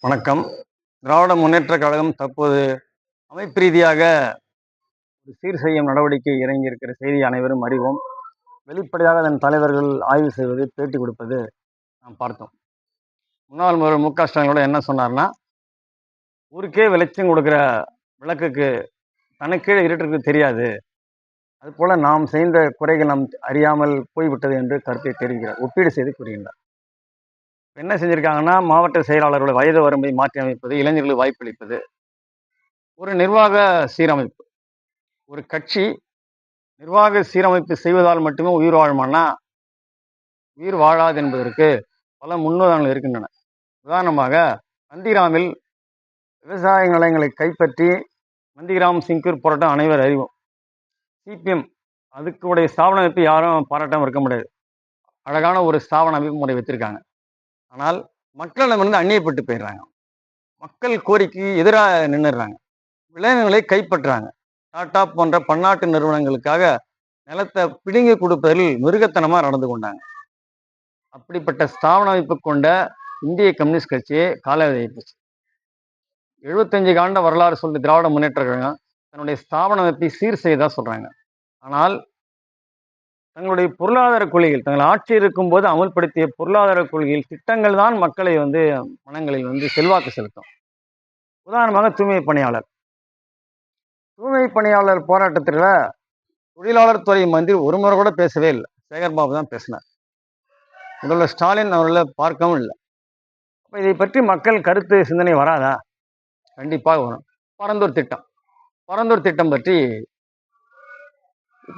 வணக்கம். திராவிட முன்னேற்றக் கழகம் தற்போது அமைப்பு ரீதியாக ஒரு சீர் செய்யும் நடவடிக்கை இறங்கியிருக்கிற செய்தி அனைவரும் அறிவோம். வெளிப்படையாக அதன் தலைவர்கள் ஆய்வு செய்வது, பேட்டி கொடுப்பது நாம் பார்த்தோம். முன்னாள் முதல்வர் மு.க.ஸ்டாலினோட என்ன சொன்னார்னா, ஊருக்கே வெளிச்சம் கொடுக்குற விளக்குக்கு தனக்கு கீழே இருட்டுக்கு தெரியாது. அதுபோல நாம் செய்த குறைகள் நாம் அறியாமல் போய்விட்டது என்று கருத்தை தெரிவிக்கிறார். ஒப்பீடு செய்து கூறுகின்றார். என்ன செஞ்சிருக்காங்கன்னா, மாவட்ட செயலாளர்களுடைய வயது வரம்பை மாற்றி அமைப்பது, இளைஞர்களுக்கு வாய்ப்பளிப்பது, ஒரு நிர்வாக சீரமைப்பு. ஒரு கட்சி நிர்வாக சீரமைப்பு செய்வதால் மட்டுமே உயிர் வாழுமானா, உயிர் வாழாது என்பதற்கு பல முன்னுதாரணங்கள் இருக்கின்றன. உதாரணமாக, நந்திகிராமில் விவசாய நிலங்களை கைப்பற்றி நந்திகிராம் சிங்கூர் போராட்டம் அனைவர் அறிவோம். சிபிஎம் அதுக்குடைய ஸ்தாபன அமைப்பு யாரும் பாராட்டாமல் இருக்க முடியாது. அழகான ஒரு ஸ்தாபன அமைப்பு முறை வைத்திருக்காங்க. ஆனால் மக்களிடமிருந்து அந்நியப்பட்டு போயிடுறாங்க. மக்கள் கோரிக்கைக்கு எதிராக நின்றுடுறாங்க. விளைநிலங்களை கைப்பற்றுறாங்க. டாடா போன்ற பன்னாட்டு நிறுவனங்களுக்காக நிலத்தை பிடுங்கி கொடுப்பதில் மிருகத்தனமாக நடந்து கொண்டாங்க. அப்படிப்பட்ட ஸ்தாபன அமைப்பு கொண்ட இந்திய கம்யூனிஸ்ட் கட்சியை காலாவதி போச்சு. 75 ஆண்டு வரலாறு சொல்ற திராவிட முன்னேற்ற கழகம் தன்னுடைய ஸ்தாபன அமைப்பை சீர் செய்தா சொல்றாங்க. ஆனால் தங்களுடைய பொருளாதார கொள்கைகள், தங்கள் ஆட்சி இருக்கும்போது அமல்படுத்திய பொருளாதார கொள்கைகள், திட்டங்கள் தான் மக்களை மனங்களில் செல்வாக்கு செலுத்தும். உதாரணமாக தூய்மை பணியாளர். தூய்மை பணியாளர் போராட்டத்தில் தொழிலாளர் துறை மந்திரி ஒரு முறை கூட பேசவே இல்லை. சேகர்பாபு தான் பேசினார். முதல்வர் ஸ்டாலின் அவர்களை பார்க்கவும் இல்லை. அப்போ இதை பற்றி மக்கள் கருத்து சிந்தனை வராதா? கண்டிப்பாக வரும். பரந்தூர் திட்டம் பற்றி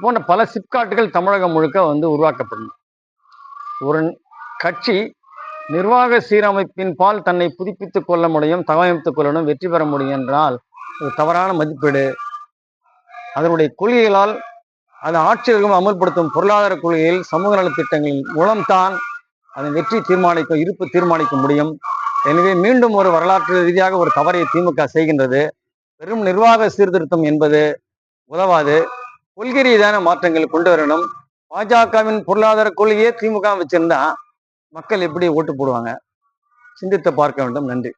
போன்ற பல சிப்காட்டுகள் தமிழகம் முழுக்க உருவாக்கப்படும். ஒரு கட்சி நிர்வாக சீரமைப்பின் பால் தன்னை புதுப்பித்துக் கொள்ள முடியும், தகவமைத்துக் கொள்ளணும், வெற்றி பெற முடியும் என்றால் ஒரு தவறான மதிப்பீடு. அதனுடைய கொள்கைகளால் அது ஆட்சியர்களும் அமல்படுத்தும் பொருளாதார கொள்கையில், சமூக நலத்திட்டங்களின் மூலம்தான் அதன் வெற்றி தீர்மானிக்கும், இருப்பு தீர்மானிக்க முடியும். எனவே மீண்டும் ஒரு வரலாற்று ரீதியாக ஒரு தவறை திமுக செய்கின்றது. வெறும் நிர்வாக சீர்திருத்தம் என்பது உதவாது. கொள்கை ரீதியான மாற்றங்கள் கொண்டு வரணும். பாஜகவின் பொருளாதார கொள்கையே திமுக வச்சிருந்தா மக்கள் எப்படி ஓட்டு போடுவாங்க? சிந்தித்து பார்க்க வேண்டும். நன்றி.